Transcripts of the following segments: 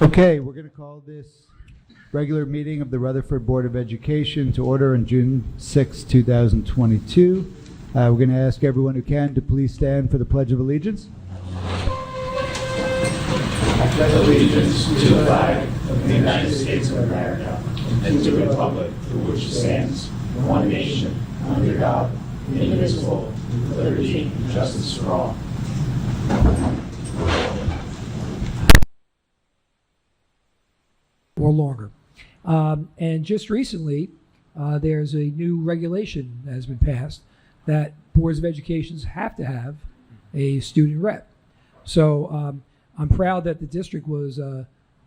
Okay, we're going to call this regular meeting of the Rutherford Board of Education to order on June 6, 2022. We're going to ask everyone who can to please stand for the Pledge of Allegiance. I pledge allegiance to the flag of the United States of America and to the republic for which it stands, one nation, under God, indivisible, with liberty and justice for all. Or longer. And just recently, there's a new regulation that has been passed that boards of education have to have a student rep. So I'm proud that the district was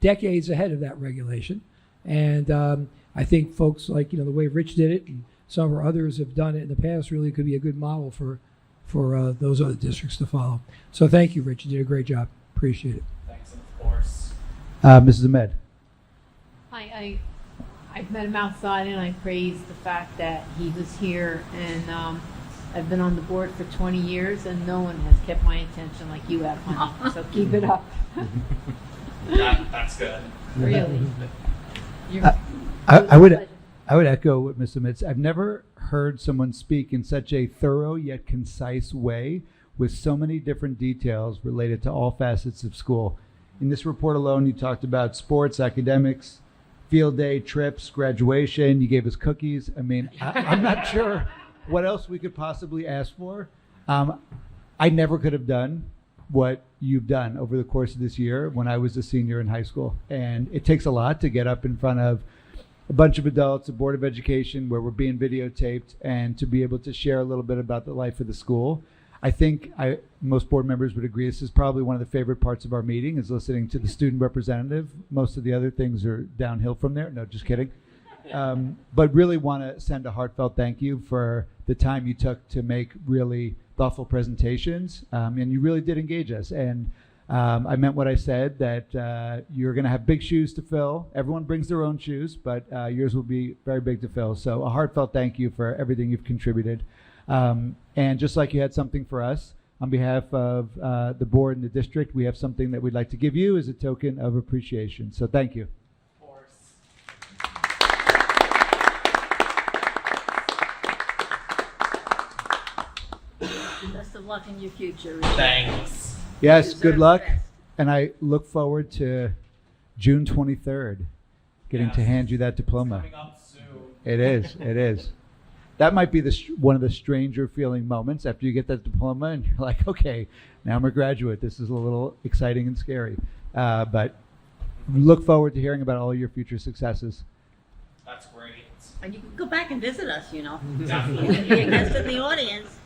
decades ahead of that regulation. And I think folks like, the way Rich did it and some of our others have done it in the past really could be a good model for those other districts to follow. So thank you, Rich. You did a great job. Appreciate it. Thanks, of course. Mrs. Ahmed. I've met him outside and I praise the fact that he was here, and I've been on the board for 20 years and no one has kept my attention like you have, honey. So keep it up. That's good. Really. I would echo what Ms. Ahmed said. I've never heard someone speak in such a thorough yet concise way with so many different details related to all facets of school. In this report alone, you talked about sports, academics, field day, trips, graduation. You gave us cookies. I mean, I'm not sure what else we could possibly ask for. I never could have done what you've done over the course of this year when I was a senior in high school. And it takes a lot to get up in front of a bunch of adults, a board of education where we're being videotaped, and to be able to share a little bit about the life of the school. I think most board members would agree this is probably one of the favorite parts of our meeting is listening to the student representative. Most of the other things are downhill from there. No, just kidding. But really want to send a heartfelt thank you for the time you took to make really thoughtful presentations. And you really did engage us. And I meant what I said, that you're going to have big shoes to fill. Everyone brings their own shoes, but yours will be very big to fill. So a heartfelt thank you for everything you've contributed. And just like you had something for us, on behalf of the board and the district, we have something that we'd like to give you as a token of appreciation. So thank you. Of course. Best of luck in your future. Thanks. Yes, Deserve good luck. the best. And I look forward to June 23rd, getting to Yes. hand you that diploma. Coming up soon. It is. It is. That might be one of the stranger feeling moments after you get that diploma and you're like, okay, now I'm a graduate. This is a little exciting and scary. But look forward to hearing about all your future successes. That's great. And you can go back and visit us, Definitely. Be a guest in the audience.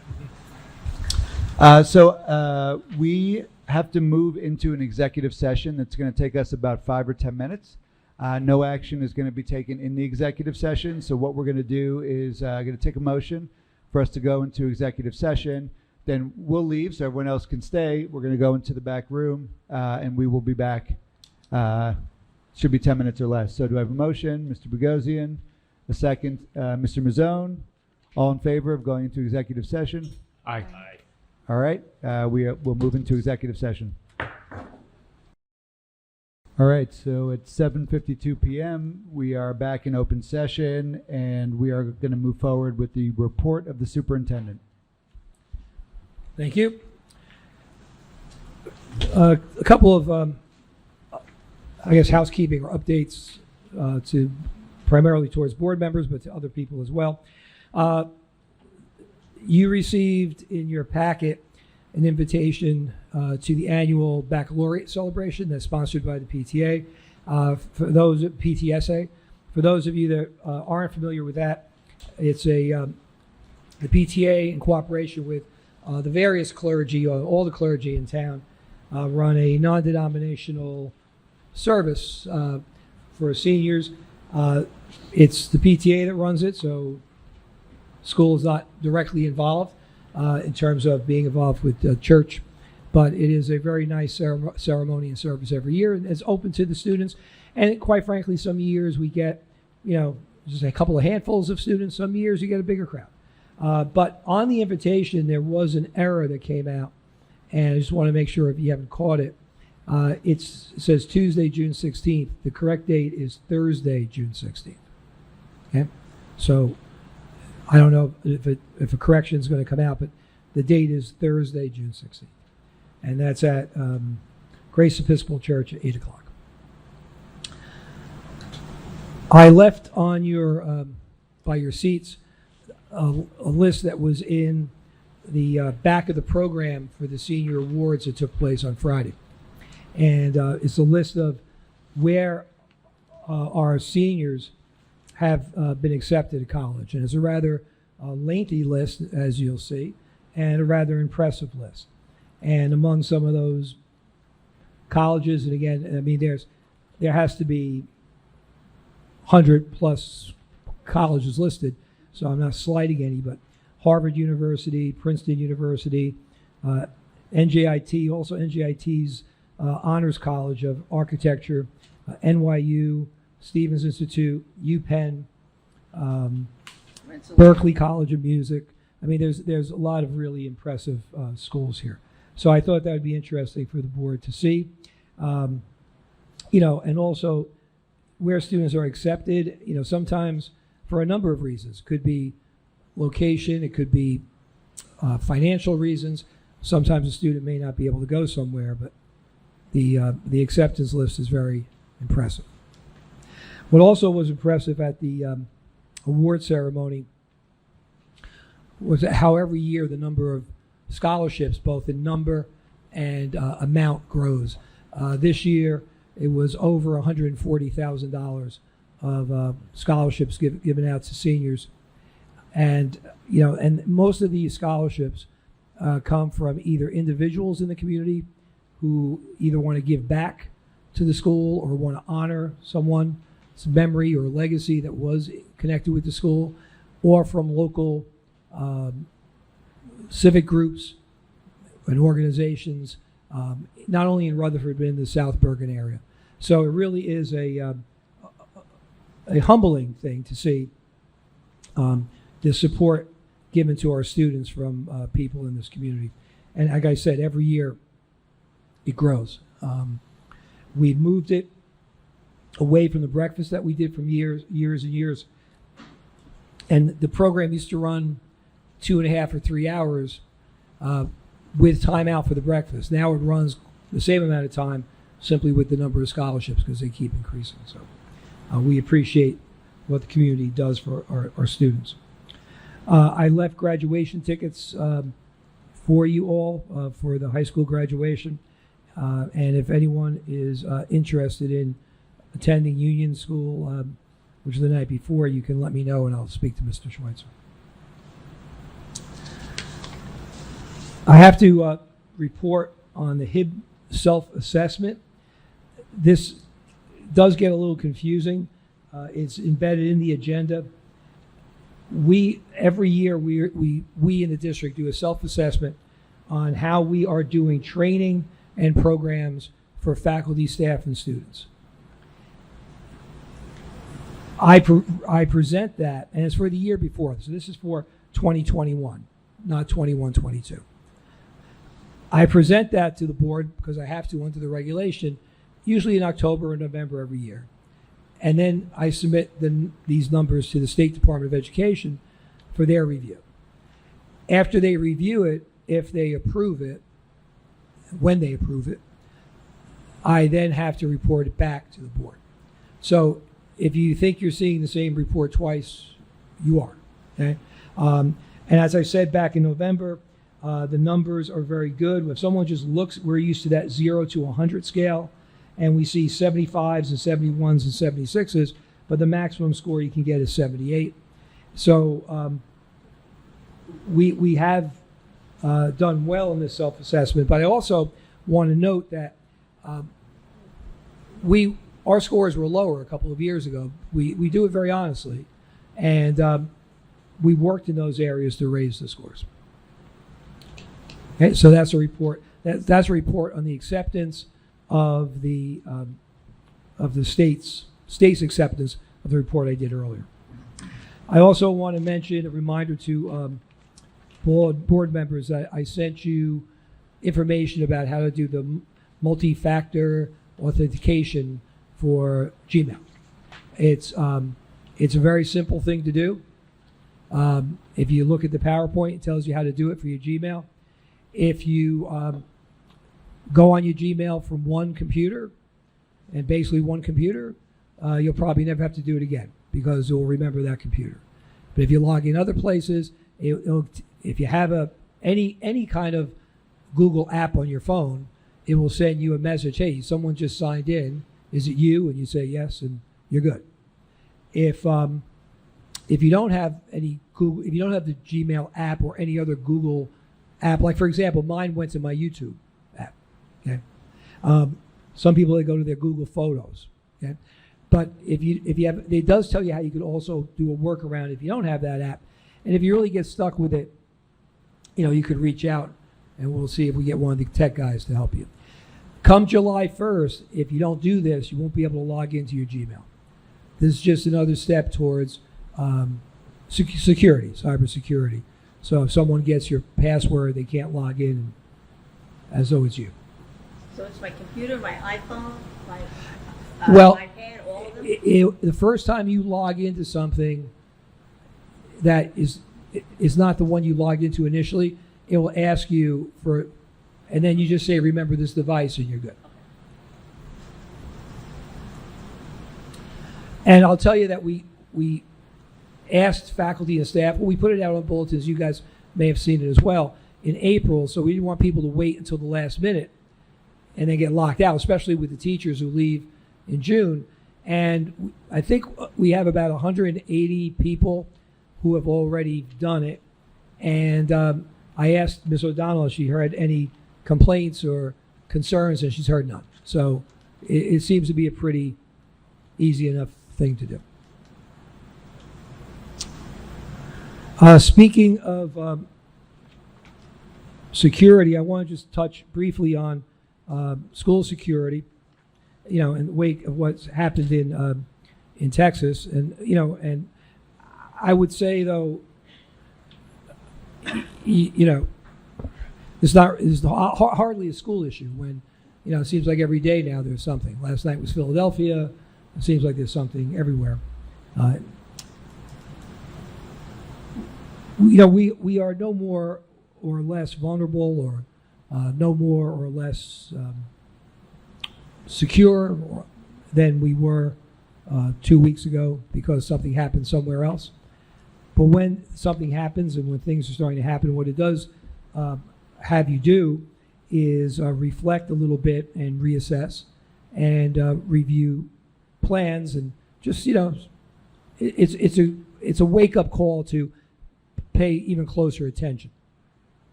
So we have to move into an executive session that's going to take us about 5 or 10 minutes. No action is going to be taken in the executive session. So what we're going to do is going to take a motion for us to go into executive session. Then we'll leave so everyone else can stay. We're going to go into the back room and we will be back. Should be 10 minutes or less. So do I have a motion? Mr. Bogosian, a second. Mr. Mazzone, all in favor of going into executive session? Aye. All right. We'll move into executive session. All right, so it's 7:52 p.m. We are back in open session, and we are going to move forward with the report of the superintendent. Thank you. A couple of, housekeeping or updates to primarily towards board members, but to other people as well. You received in your packet an invitation to the annual baccalaureate celebration that's sponsored by the PTA. For those at PTSA, for those of you that aren't familiar with that, it's the PTA in cooperation with the various clergy, all the clergy in town, run a non-denominational service for seniors. It's the PTA that runs it, so school is not directly involved in terms of being involved with church, but it is a very nice ceremony and service every year, and it's open to the students. And quite frankly, some years we get, just a couple of handfuls of students. Some years you get a bigger crowd. But on the invitation, there was an error that came out, and I just want to make sure if you haven't caught it, It says Tuesday, June 16th. The correct date is Thursday, June 16th. Okay? So I don't know if a correction is going to come out, but the date is Thursday, June 16th. And that's at Grace Episcopal Church at 8 o'clock. I left on your by your seats a list that was in the back of the program for the senior awards that took place on Friday. And it's a list of where our seniors have been accepted at college. And it's a rather lengthy list, as you'll see, and a rather impressive list. And among some of those colleges, and again, I mean, there has to be 100 plus colleges listed, so I'm not slighting any, but Harvard University, Princeton University, NJIT, also NJIT's Honors College of Architecture, NYU, Stevens Institute, UPenn, Berkeley College of Music. I mean, there's a lot of really impressive schools here. So I thought that would be interesting for the board to see. And also where students are accepted, sometimes for a number of reasons. Could be location, it could be financial reasons. Sometimes a student may not be able to go somewhere, but the acceptance list is very impressive. What also was impressive at the award ceremony was how every year the number of scholarships, both in number and amount, grows. This year, it was over $140,000 of scholarships given out to seniors, and most of these scholarships come from either individuals in the community who either want to give back to the school or want to honor someone's memory or legacy that was connected with the school, or from local civic groups and organizations, not only in Rutherford but in the South Bergen area. So it really is a humbling thing to see the support given to our students from people in this community. And like I said, every year it grows. We've moved it away from the breakfast that we did from years and years. And the program used to run 2.5 or 3 hours with time out for the breakfast. Now it runs the same amount of time, simply with the number of scholarships, because they keep increasing. So we appreciate what the community does for our students. I left graduation tickets for you all for the high school graduation. And if anyone is interested in attending Union School, which is the night before, you can let me know and I'll speak to Mr. Schweitzer. I have to report on the HIB self-assessment. This does get a little confusing. It's embedded in the agenda. Every year we in the district do a self-assessment on how we are doing training and programs for faculty, staff, and students. I present that, and it's for the year before. So this is for 2021, not 21-22. I present that to the board because I have to under the regulation, usually in October or November every year. And then I submit these numbers to the State Department of Education for their review. After they review it, if they approve it, when they approve it, I then have to report it back to the board. So if you think you're seeing the same report twice, you are. Okay? And as I said back in November, the numbers are very good. If someone just looks, we're used to that 0 to 100 scale, and we see 75s and 71s and 76s, but the maximum score you can get is 78. So we have done well in this self-assessment, but I also want to note that our scores were lower a couple of years ago. We do it very honestly, and we worked in those areas to raise the scores. Okay, so that's a report. That's a report on the acceptance of the state's acceptance of the report I did earlier. I also want to mention a reminder to board members that I sent you information about how to do multi-factor authentication for Gmail. It's a very simple thing to do. If you look at the PowerPoint, it tells you how to do it for your Gmail. If you go on your Gmail from one computer, and basically one computer, you'll probably never have to do it again because it will remember that computer. But if you log in other places, if you have any kind of Google app on your phone, it will send you a message, hey, someone just signed in. Is it you? And you say yes, and you're good. If you don't have any Google, if you don't have the Gmail app or any other Google app, like for example, mine went to my YouTube app. Okay, some people, they go to their Google Photos. Okay, but if you have, it does tell you how you could also do a workaround if you don't have that app, and if you really get stuck with it, you could reach out, and we'll see if we get one of the tech guys to help you. Come July 1st, if you don't do this, you won't be able to log into your Gmail. This is just another step towards security, cybersecurity. So if someone gets your password, they can't log in as though it's you. So it's my computer, my iPhone, my iPad, all of them? The first time you log into something that is not the one you logged into initially, it will ask you for, and then you just say, remember this device, and you're good. And I'll tell you that we asked faculty and staff, well, we put it out on bulletins, you guys may have seen it as well, in April, so we didn't want people to wait until the last minute and then get locked out, especially with the teachers who leave in June. And I think we have about 180 people who have already done it. And I asked Ms. O'Donnell if she heard any complaints or concerns, and she's heard none. So it seems to be a pretty easy enough thing to do. Speaking of security, I want to just touch briefly on school security, in the wake of what's happened in Texas. And, and I would say, though, it's hardly a school issue when, it seems like every day now there's something. Last night was Philadelphia. It seems like there's something everywhere. We are no more or less vulnerable, or no more or less secure than we were 2 weeks ago because something happened somewhere else. But when something happens and when things are starting to happen, what it does have you do is reflect a little bit and reassess and review plans, and just it's a wake-up call to pay even closer attention.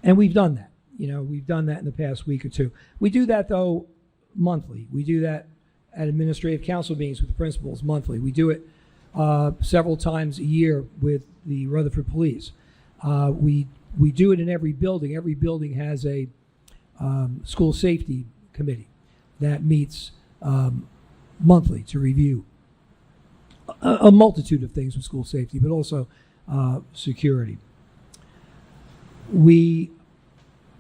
And we've done that. We've done that in the past week or two. We do that, though, monthly. We do that at administrative council meetings with the principals monthly. We do it several times a year with the Rutherford Police. We do it in every building. Every building has a school safety committee that meets monthly to review a multitude of things with school safety, but also security. We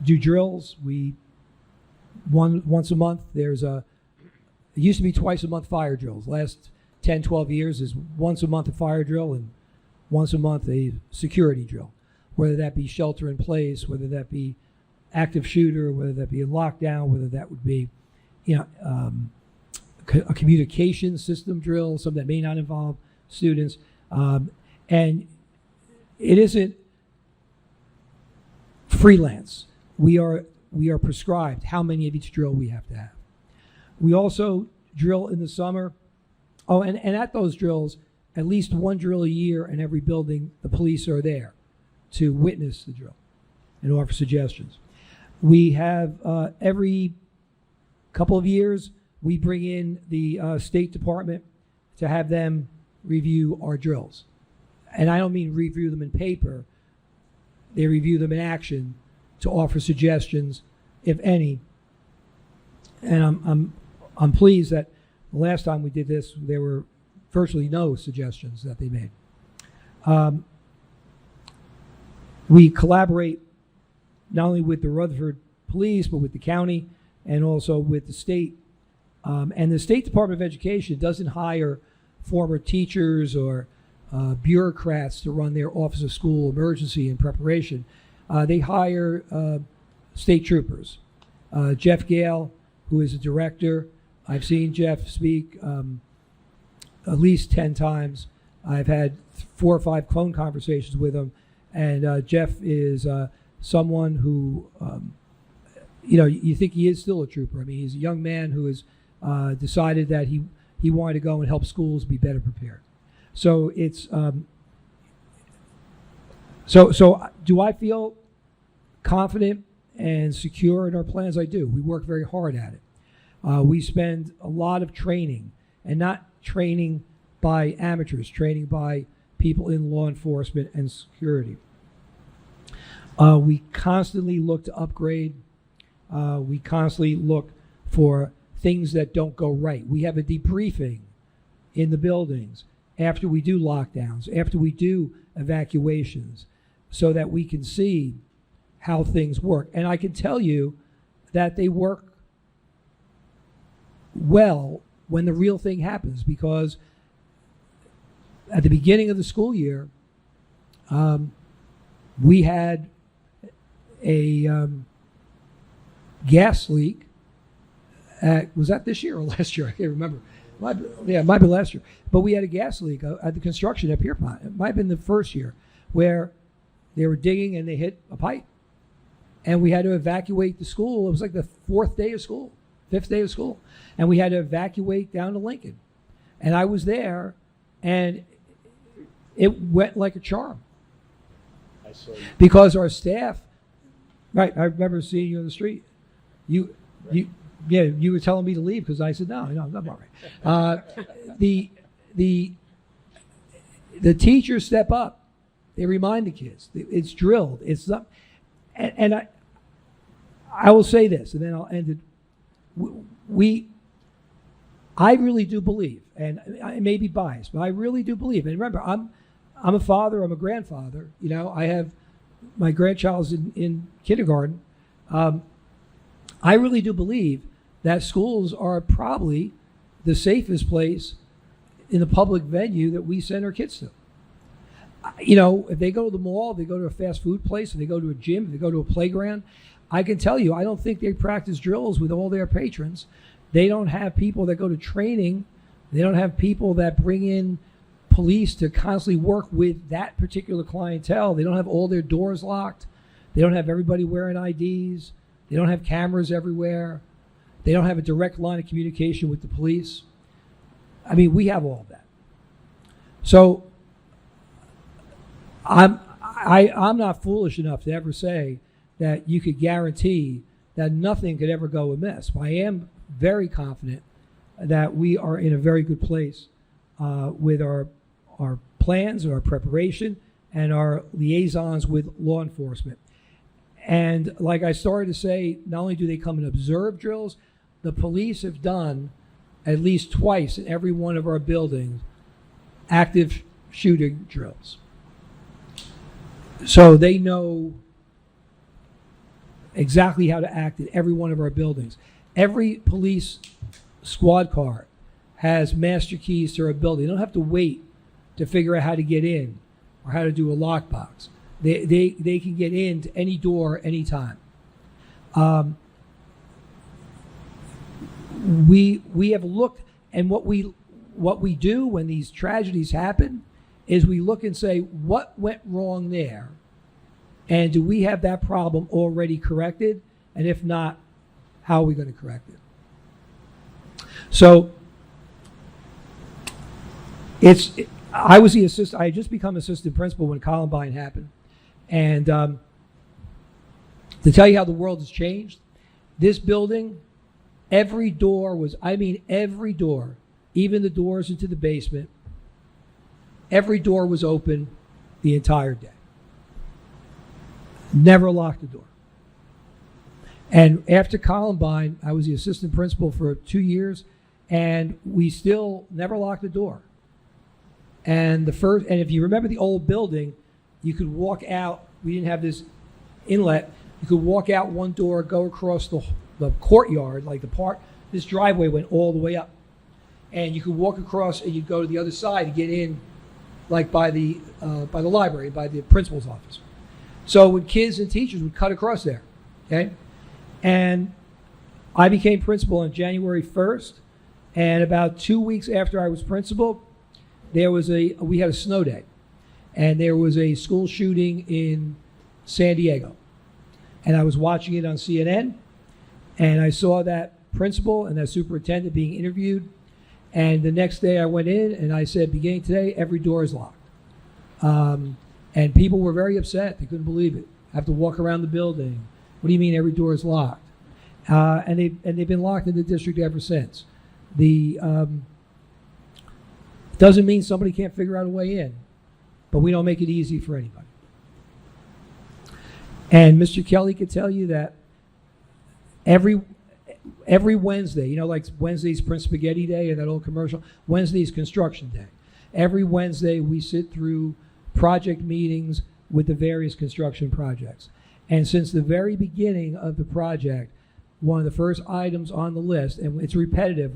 do drills. Once a month, it used to be twice a month fire drills. Last 10, 12 years is once a month a fire drill and once a month a security drill, whether that be shelter in place, whether that be active shooter, whether that be a lockdown, whether that would be a communication system drill, something that may not involve students. And it isn't freelance. We are prescribed how many of each drill we have to have. We also drill in the summer. Oh, and at those drills, at least one drill a year in every building, the police are there to witness the drill and offer suggestions. We have every couple of years, we bring in the State Department to have them review our drills. And I don't mean review them in paper. They review them in action to offer suggestions, if any. And I'm pleased that the last time we did this, there were virtually no suggestions that they made. We collaborate not only with the Rutherford Police, but with the county and also with the state. And the State Department of Education doesn't hire former teachers or bureaucrats to run their Office of School Emergency and Preparation. They hire state troopers. Jeff Gale, who is a director, I've seen Jeff speak at least 10 times. I've had 4 or 5 phone conversations with him, and Jeff is someone who, you think he is still a trooper. I mean, he's a young man who has decided that he wanted to go and help schools be better prepared. So it's so do I feel confident and secure in our plans? I do. We work very hard at it. We spend a lot of training, and not training by amateurs, training by people in law enforcement and security. We constantly look to upgrade. We constantly look for things that don't go right. We have a debriefing in the buildings after we do lockdowns, after we do evacuations, so that we can see how things work. And I can tell you that they work well when the real thing happens, because at the beginning of the school year, we had a gas leak was that this year or last year? I can't remember. It might be last year. But we had a gas leak at the construction at Pierpont. It might have been the first year, where they were digging and they hit a pipe. And we had to evacuate the school. It was like the 4th day of school, 5th day of school. And we had to evacuate down to Lincoln. And I was there, and it went like a charm. I saw you. Because our staff, right, I remember seeing you on the street. You were telling me to leave because I said, no, I'm all right. The teachers step up. They remind the kids. It's drilled. It's not, and I will say this, and then I'll end it. I really do believe, and I may be biased, but I really do believe. And remember, I'm a father. I'm a grandfather. I have my grandchild's in kindergarten. I really do believe that schools are probably the safest place in the public venue that we send our kids to. If they go to the mall, if they go to a fast food place, if they go to a gym, if they go to a playground, I can tell you, I don't think they practice drills with all their patrons. They don't have people that go to training. They don't have people that bring in police to constantly work with that particular clientele. They don't have all their doors locked. They don't have everybody wearing IDs. They don't have cameras everywhere. They don't have a direct line of communication with the police. I mean, we have all of that. So I'm not foolish enough to ever say that you could guarantee that nothing could ever go amiss. But I am very confident that we are in a very good place with our plans, our preparation, and our liaisons with law enforcement. And like I started to say, not only do they come and observe drills, the police have done at least twice in every one of our buildings active shooting drills. So they know exactly how to act in every one of our buildings. Every police squad car has master keys to our building. They don't have to wait to figure out how to get in or how to do a lockbox. They can get into any door anytime. We have looked, and what we do when these tragedies happen is we look and say, what went wrong there? And do we have that problem already corrected? And if not, how are we going to correct it? So I was the assistant. I had just become assistant principal when Columbine happened. And to tell you how the world has changed, this building, every door was, every door, even the doors into the basement, every door was open the entire day. Never locked the door. And after Columbine, I was the assistant principal for 2 years, and we still never locked the door. And if you remember the old building, you could walk out. We didn't have this inlet. You could walk out one door, go across the the courtyard, like the park. This driveway went all the way up, and you could walk across and you'd go to the other side to get in, like by the library, by the principal's office. So when kids and teachers would cut across there, okay, and I became principal on January 1st, and about 2 weeks after I was principal, we had a snow day, and there was a school shooting in San Diego, and I was watching it on CNN, and I saw that principal and that superintendent being interviewed, and the next day I went in and I said, beginning today, every door is locked. And people were very upset. They couldn't believe it. I have to walk around the building. What do you mean every door is locked? And they've been locked in the district ever since. Doesn't mean somebody can't figure out a way in, but we don't make it easy for anybody. And Mr. Kelly could tell you that every Wednesday, like Wednesday's Prince Spaghetti Day and that old commercial, Wednesday's construction day. Every Wednesday we sit through project meetings with the various construction projects. And since the very beginning of the project, one of the first items on the list, and it's repetitive,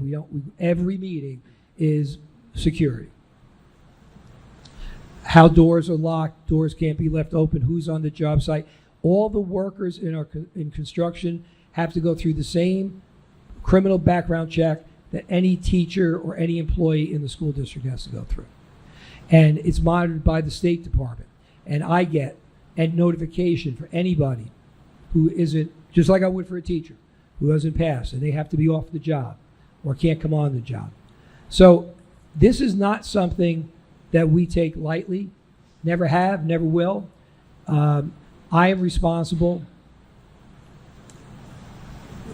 every meeting is security. How doors are locked, doors can't be left open, who's on the job site. All the workers in construction have to go through the same criminal background check that any teacher or any employee in the school district has to go through. And it's monitored by the State Department. And I get a notification for anybody who isn't, just like I would for a teacher, who doesn't pass, and they have to be off the job or can't come on the job. So this is not something that we take lightly, never have, never will. I am responsible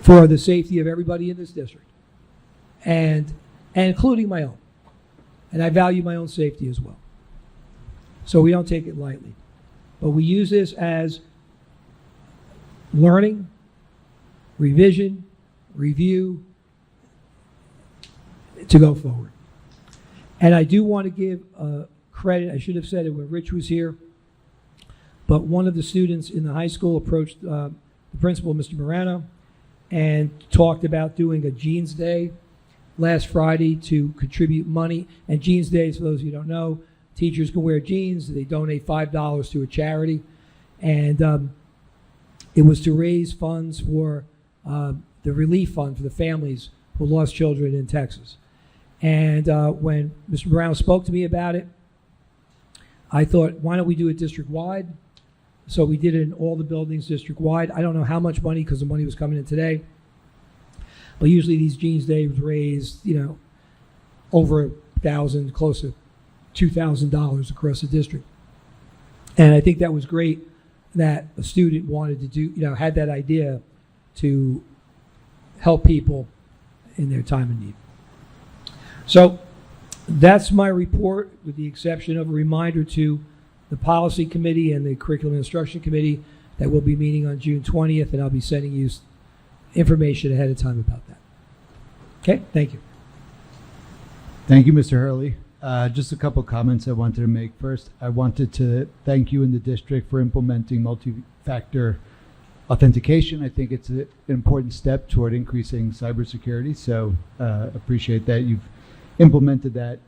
for the safety of everybody in this district, and including my own. And I value my own safety as well. So we don't take it lightly. But we use this as learning, revision, review, to go forward. And I do want to give credit. I should have said it when Rich was here. But one of the students in the high school approached the principal, Mr. Morano, and talked about doing a Jeans Day last Friday to contribute money. And Jeans Day, for those of you who don't know, teachers can wear jeans. They donate $5 to a charity. And it was to raise funds for the relief fund for the families who lost children in Texas. And when Mr. Brown spoke to me about it, I thought, why don't we do it district-wide? So we did it in all the buildings district-wide. I don't know how much money, because the money was coming in today. But usually these Jeans Days raised, over $1,000, close to $2,000 across the district. And I think that was great that a student wanted to do, had that idea to help people in their time of need. So that's my report, with the exception of a reminder to the policy committee and the curriculum instruction committee that we'll be meeting on June 20th, and I'll be sending you information ahead of time about that. Okay, thank you. Thank you, Mr. Hurley. Just a couple comments I wanted to make. First, I wanted to thank you in the district for implementing multi-factor authentication. I think it's an important step toward increasing cybersecurity, so appreciate that you've implemented that.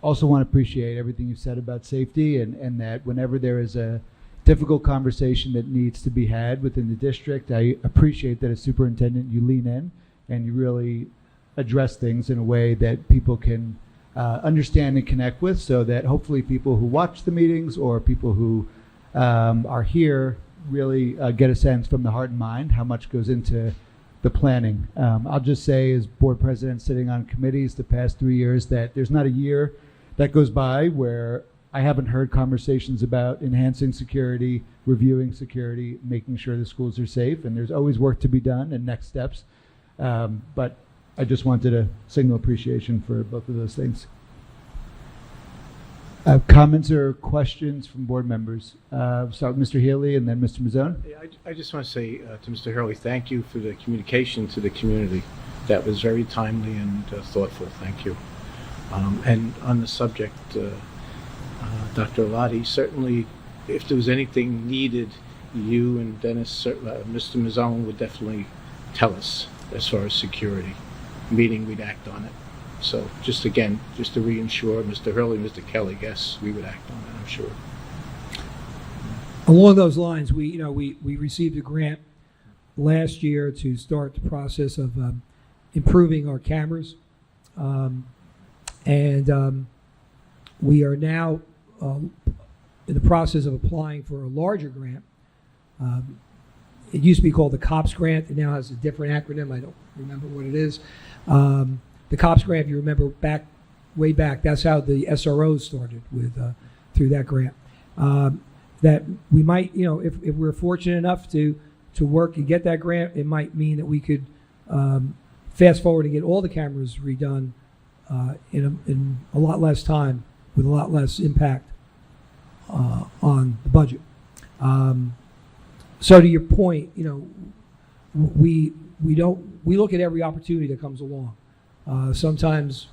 Also want to appreciate everything you said about safety, and that whenever there is a difficult conversation that needs to be had within the district, I appreciate that as superintendent you lean in and you really address things in a way that people can understand and connect with, so that hopefully people who watch the meetings or people who are here really get a sense from the heart and mind how much goes into the planning. I'll just say, as board president sitting on committees the past 3 years, that there's not a year that goes by where I haven't heard conversations about enhancing security, reviewing security, making sure the schools are safe, and there's always work to be done and next steps. But I just wanted to signal appreciation for both of those things. Comments or questions from board members? Start with Mr. Healy and then Mr. Mazzone. Yeah, I just want to say to Mr. Hurley, thank you for the communication to the community. That was very timely and thoughtful. Thank you. And on the subject, Dr. Alati, certainly if there was anything needed, you and Dennis, Mr. Mazzone would definitely tell us as far as security, meaning we'd act on it. So just again, just to reinsure Mr. Hurley, Mr. Kelly, yes, we would act on it, I'm sure. Along those lines, we received a grant last year to start the process of improving our cameras, and we are now in the process of applying for a larger grant. It used to be called the COPS grant. It now has a different acronym. I don't remember what it is. The COPS grant, if you remember way back, that's how the SROs started with through that grant. That we might, if we're fortunate enough to work and get that grant, it might mean that we could fast forward and get all the cameras redone in a lot less time with a lot less impact on the budget. So to your point, we look at every opportunity that comes along. Sometimes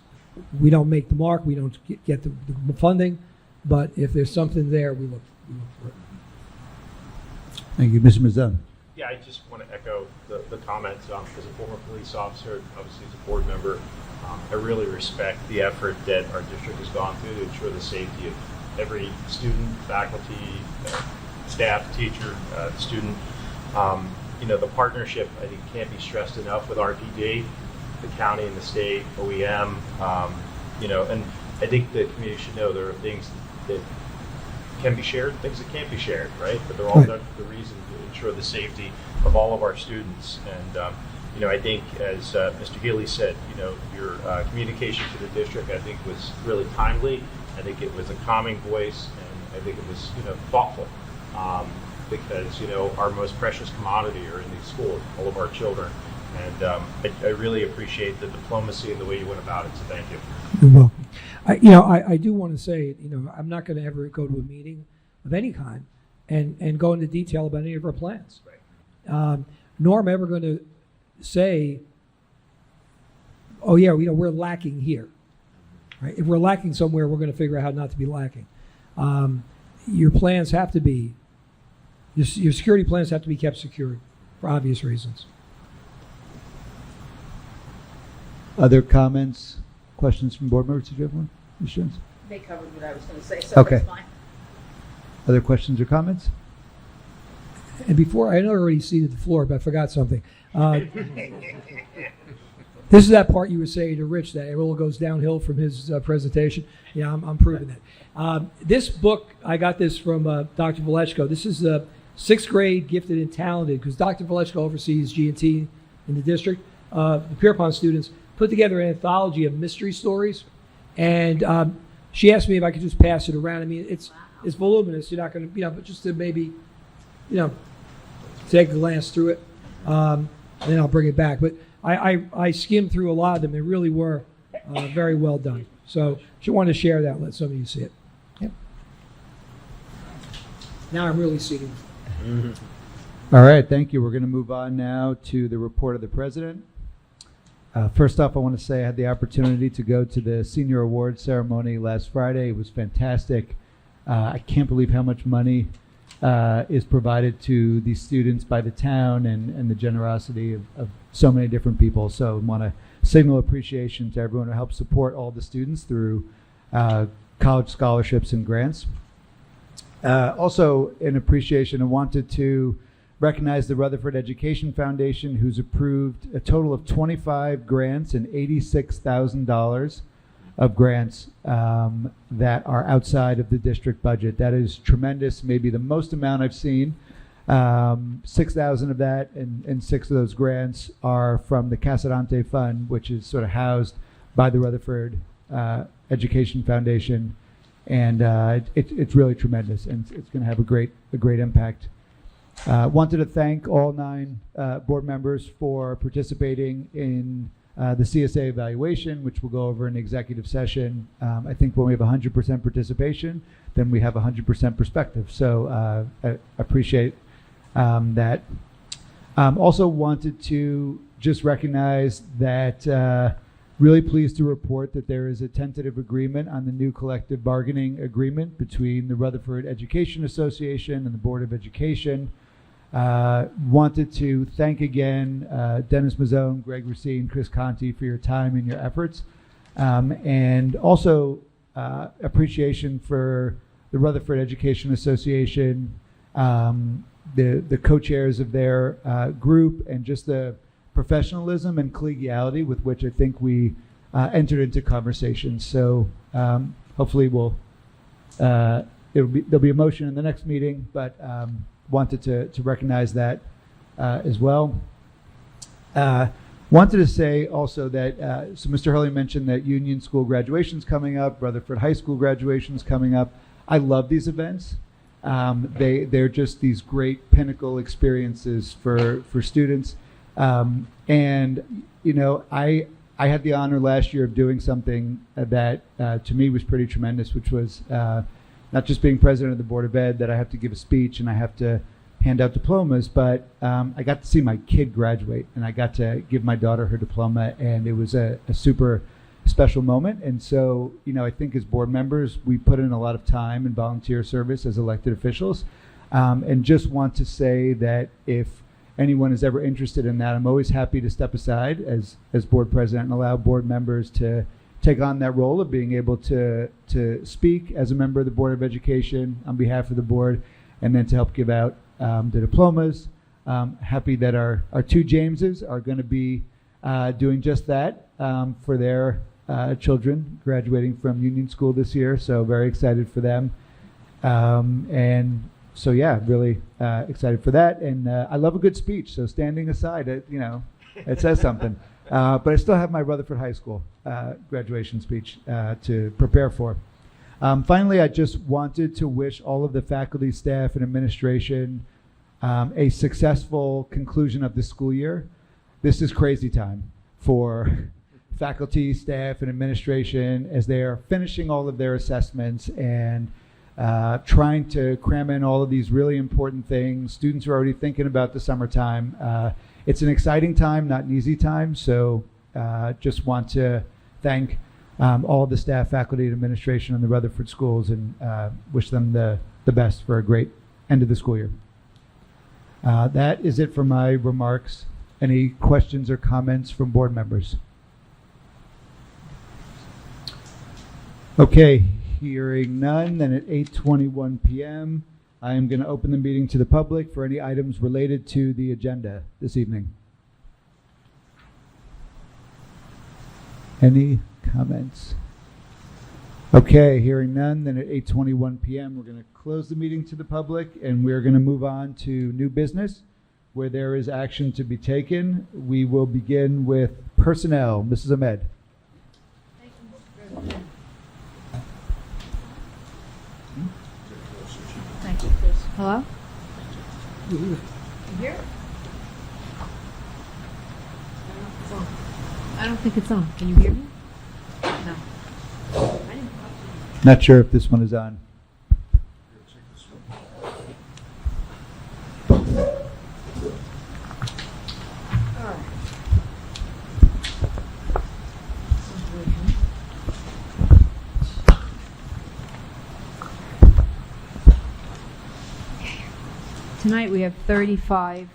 we don't make the mark, we don't get the funding, but if there's something there, we look for it. Thank you, Mr. Mazzone. Yeah, I just want to echo the comments. As a former police officer, obviously as a board member, I really respect the effort that our district has gone through to ensure the safety of every student, faculty, staff, teacher, student. The partnership, I think, can't be stressed enough with RPD, the county and the state, OEM, and I think the community should know there are things that can be shared, things that can't be shared, right? But they're all done for the reason to ensure the safety of all of our students. And, I think as Mr. Healy said, your communication to the district, I think, was really timely. I think it was a calming voice, and I think it was, thoughtful. Because, our most precious commodity are in these schools, all of our children. And I really appreciate the diplomacy and the way you went about it, so thank you. You're welcome. I do want to say, I'm not going to ever go to a meeting of any kind and go into detail about any of our plans. Right. Nor am I ever going to say, oh yeah, we're lacking here. Right? If we're lacking somewhere, we're going to figure out how not to be lacking. Your plans have to be, your security plans have to be kept secure for obvious reasons. Other comments, questions from board members? Did you have one? Ms. Jones? They covered what I was going to say, so Okay. it's fine. Other questions or comments? And before, I know I already ceded the floor, but I forgot something. This is that part you were saying to Rich that it all goes downhill from his presentation. Yeah, I'm proving that. This book, I got this from Dr. Valechko. This is 6th grade gifted and talented, because Dr. Valechko oversees G&T in the district. The Pierpont students put together an anthology of mystery stories, and she asked me if I could just pass it around. I mean, it's voluminous. You're not going to, but just to maybe, take a glance through it, and then I'll bring it back. But I skimmed through a lot of them. They really were very well done. So she wanted to share that, let some of you see it. Yep. Now I'm really seeing. All right, thank you. We're going to move on now to the report of the president. First off, I want to say I had the opportunity to go to the senior awards ceremony last Friday. It was fantastic. I can't believe how much money is provided to these students by the town and the generosity of so many different people. So I want to signal appreciation to everyone who helped support all the students through college scholarships and grants. Also, in appreciation, I wanted to recognize the Rutherford Education Foundation, who's approved a total of 25 grants and $86,000 of grants that are outside of the district budget. That is tremendous, maybe the most amount I've seen. 6,000 of that and 6 of those grants are from the Casadante Fund, which is sort of housed by the Rutherford Education Foundation. And it's really tremendous, and it's going to have a great impact. Wanted to thank all 9 board members for participating in the CSA evaluation, which we'll go over in executive session. I think when we have 100% participation, then we have 100% perspective. So I appreciate that. Also wanted to just recognize that really pleased to report that there is a tentative agreement on the new collective bargaining agreement between the Rutherford Education Association and the Board of Education. Wanted to thank again Dennis Mazzone, Greg Racine, Chris Conti for your time and your efforts. And also appreciation for the Rutherford Education Association, the co-chairs of their group, and just the professionalism and collegiality with which I think we entered into conversations. So hopefully there'll be a motion in the next meeting, but wanted to recognize that as well. Wanted to say also that, so Mr. Hurley mentioned that Union School graduation's coming up, Rutherford High School graduation's coming up. I love these events. They're just these great pinnacle experiences for students. And, you know, I had the honor last year of doing something that to me was pretty tremendous, which was not just being president of the Board of Ed, that I have to give a speech and I have to hand out diplomas, but I got to see my kid graduate, and I got to give my daughter her diploma, and it was a super special moment. And so, you know, I think as board members, we put in a lot of time and volunteer service as elected officials, and just want to say that if anyone is ever interested in that, I'm always happy to step aside as board president and allow board members to take on that role of being able to speak as a member of the Board of Education on behalf of the board, and then to help give out the diplomas. Happy that our two Jameses are going to be doing just that for their children graduating from Union School this year. So very excited for them. And so, yeah, really excited for that. And I love a good speech. So standing aside, it says something. But I still have my Rutherford High School graduation speech to prepare for. Finally, I just wanted to wish all of the faculty, staff, and administration a successful conclusion of the school year. This is crazy time for faculty, staff, and administration as they are finishing all of their assessments and trying to cram in all of these really important things. Students are already thinking about the summertime. It's an exciting time, not an easy time. So just want to thank all of the staff, faculty, and administration in the Rutherford schools, and wish them the best for a great end of the school year. That is it for my remarks. Any questions or comments from board members? Okay, hearing none, then at 8:21 p.m., I am going to open the meeting to the public for any items related to the agenda this evening. Any comments? Okay, hearing none, then at 8:21 p.m. we're going to close the meeting to the public, and we're going to move on to new business where there is action to be taken. We will begin with personnel. Mrs. Ahmed. Thank you, Mr. President. Thank you, Chris. Hello? You hear it? I don't think it's on. Can you hear me? No. I didn't. Not sure if this one is on. Tonight we have 35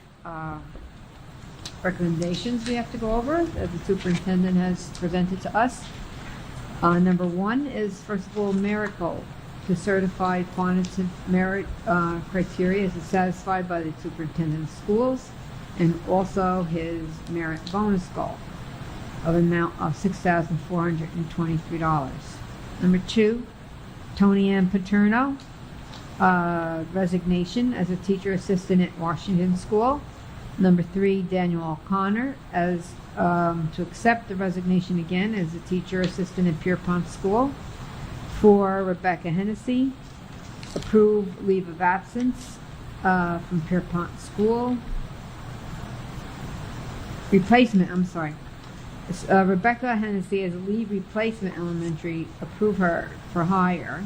recommendations we have to go over that the superintendent has presented to us. Number one is, first of all, merit goal. The certified quantitative merit criteria is satisfied by the superintendent of schools, and also his merit bonus goal of an amount of $6,423. Number two, Tony Ann Paterno, resignation as a teacher assistant at Washington School. Number three, Daniel O'Connor as to accept the resignation again as a teacher assistant at Pierpont School. 4, Rebecca Hennessy, approve leave of absence from Pierpont School. Rebecca Hennessy as a leave replacement elementary, approve her for hire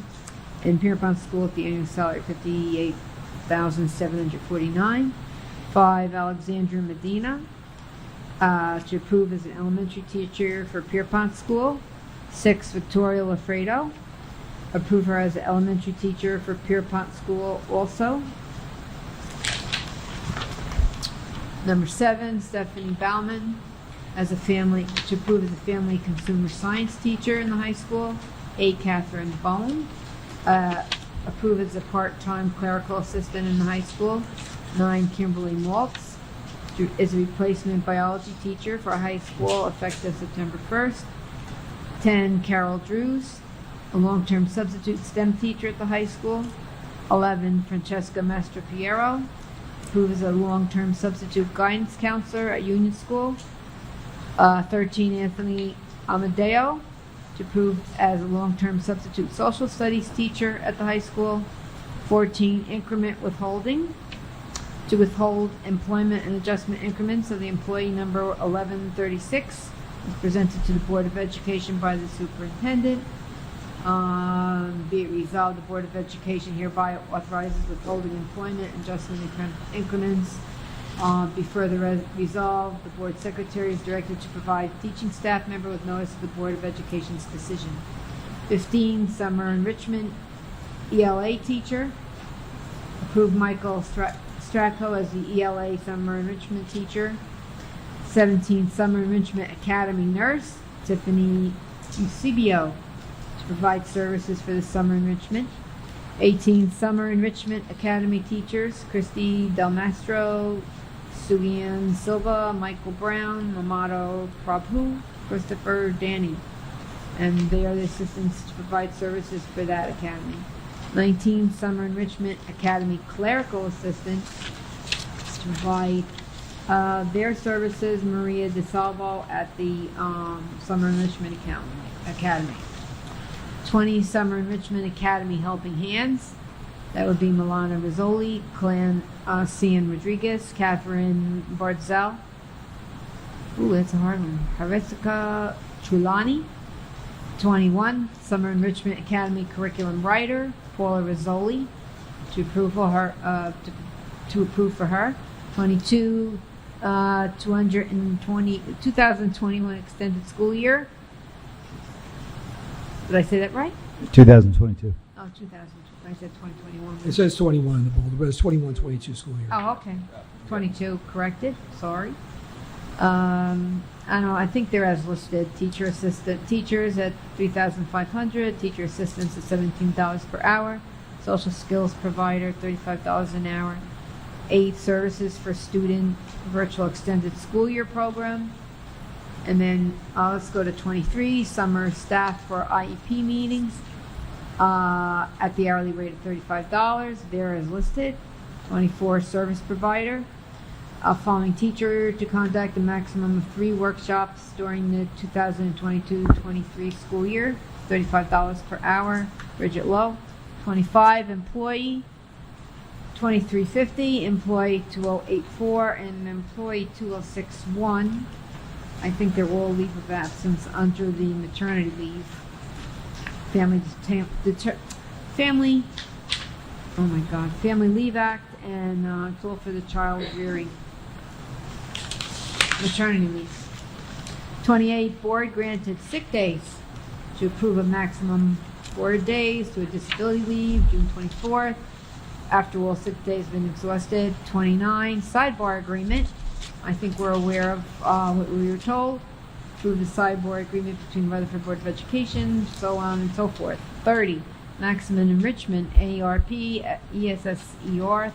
in Pierpont School at the annual salary of $58,749. 5, Alexandra Medina, to approve as an elementary teacher for Pierpont School. 6, Victoria Lafredo, approve her as an elementary teacher for Pierpont School also. Number 7, Stephanie Bauman as to approve as a family consumer science teacher in the high school. 8, Catherine Bone, approve as a part-time clerical assistant in the high school. 9, Kimberly Maltz is a replacement biology teacher for a high school effective September 1st. 10, Carol Drews, a long-term substitute STEM teacher at the high school. 11, Francesca Mastropiero, approve as a long-term substitute guidance counselor at Union School. 13, Anthony Amadeo, to approve as a long-term substitute social studies teacher at the high school. 14, increment withholding, to withhold employment and adjustment increments of the employee number 1136, is presented to the Board of Education by the superintendent. Be it resolved, the Board of Education hereby authorizes withholding employment adjustment increments. Be further resolved, the Board Secretary is directed to provide teaching staff member with notice of the Board of Education's decision. 15, summer enrichment ELA teacher. Approve Michael Stracco as the ELA summer enrichment teacher. 17, summer enrichment academy nurse Tiffany Eusebio to provide services for the summer enrichment. 18, summer enrichment academy teachers Christy Del Mastro, Sugian Silva, Michael Brown, Mamato Prabhu, Christopher Danny, and they are the assistants to provide services for that academy. 19, summer enrichment academy clerical assistants to provide their services, Maria DeSalvo at the summer enrichment academy. 20, summer enrichment academy helping hands. That would be Milana Rizzoli, Clan Cian Rodriguez, Catherine Bartzel. Ooh, that's a hard one. Harisika Trulani. 21, summer enrichment academy curriculum writer, Paula Rizzoli, to approve for her. To approve for her. 22, 2021 extended school year. Did I say that right? 2022. Oh, 2000. I said 2021. It says 21 in the bold, but it's 21-22 school year. Oh, okay. 22 corrected. Sorry. I don't know. I think they're as listed. Teacher assistant teachers at $3,500. Teacher assistants at $17 per hour. Social skills provider $35 an hour. 8, services for student virtual extended school year program. And then let's go to 23, summer staff for IEP meetings at the hourly rate of $35. There is listed. 24, service provider. Following teacher to conduct a maximum of 3 workshops during the 2022-23 school year, $35 per hour. Bridget Lowe. 25, employee. $23.50, employee 2084, and employee 2061. I think they're all leave of absence under the maternity leave. Family Leave Act, and it's all for the child rearing. Maternity leave. 28, board granted sick days to approve a maximum 4 days to a disability leave, June 24th. After all sick days have been exhausted. 29, sidebar agreement. I think we're aware of what we were told. Approve the sidebar agreement between Rutherford Board of Education, so on and so forth. 30, maximum enrichment, ARP, ESSER,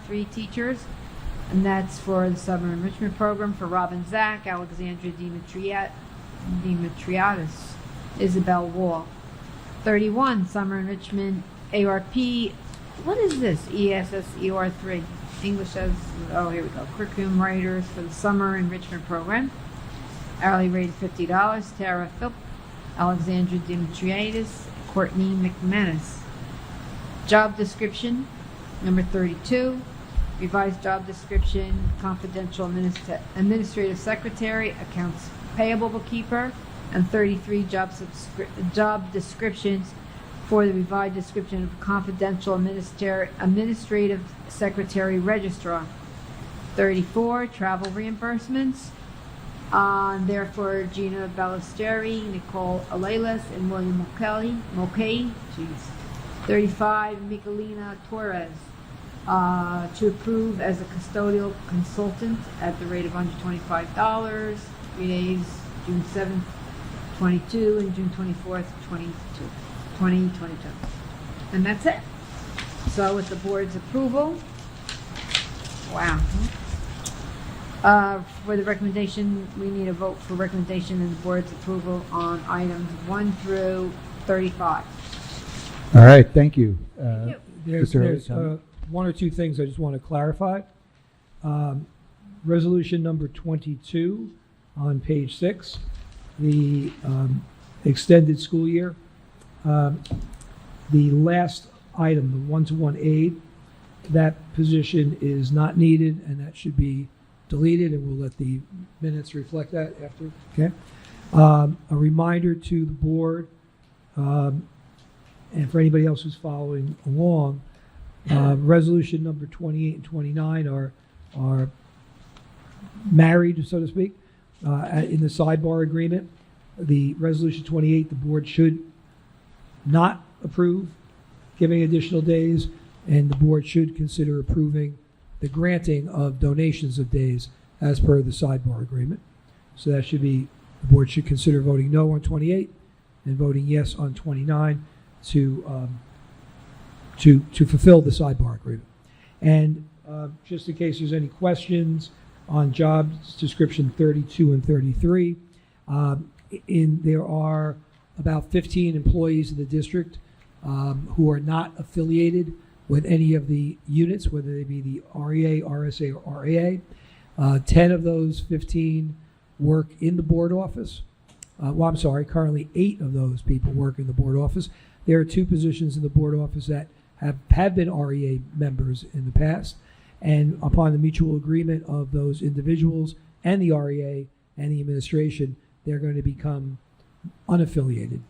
3 teachers. And that's for the summer enrichment program for Robin Zach, Alexandra Demetriadis, Isabel Wall. 31, summer enrichment, ARP. What is this? ESSER 3. English as, oh, here we go. Curriculum writers for the summer enrichment program. Hourly rate of $50. Tara Philp, Alexandra Demetriadis, Courtney McManus. Job description, number 32. Revised job description, confidential administrative secretary, accounts payable bookkeeper, and 33 job descriptions for the revised description of confidential administrative secretary registrar. 34, travel reimbursements. Therefore, Gina Ballesteri, Nicole Alelas, and William Mulcahy. 35, Michelina Torres. to approve as a custodial consultant at the rate of under $25, 3 days, June 7th, 22, and June 24th, 2022. And that's it. So with the board's approval, wow. For the recommendation, we need a vote for recommendation and the board's approval on items 1 through 35. All right, thank you. Thank you. There's Mr. Hurley, one or two things I just want to clarify. Resolution number 22 on page 6, the extended school year. The last item, the one-to-one aide, that position is not needed, and that should be deleted, and we'll let the minutes reflect that after. Okay. A reminder to the board, and for anybody else who's following along, resolution number 28 and 29 are married, so to speak, in the sidebar agreement. The resolution 28, the board should not approve giving additional days, and the board should consider approving the granting of donations of days as per the sidebar agreement. So that should be, the board should consider voting no on 28 and voting yes on 29 to fulfill the sidebar agreement. And just in case there's any questions on job description 32 and 33, there are about 15 employees in the district who are not affiliated with any of the units, whether they be the REA, RSA, or RAA. 10 of those 15 work in the board office. Currently 8 of those people work in the board office. There are 2 positions in the board office that have been REA members in the past, and upon the mutual agreement of those individuals and the REA and the administration, they're going to become unaffiliated.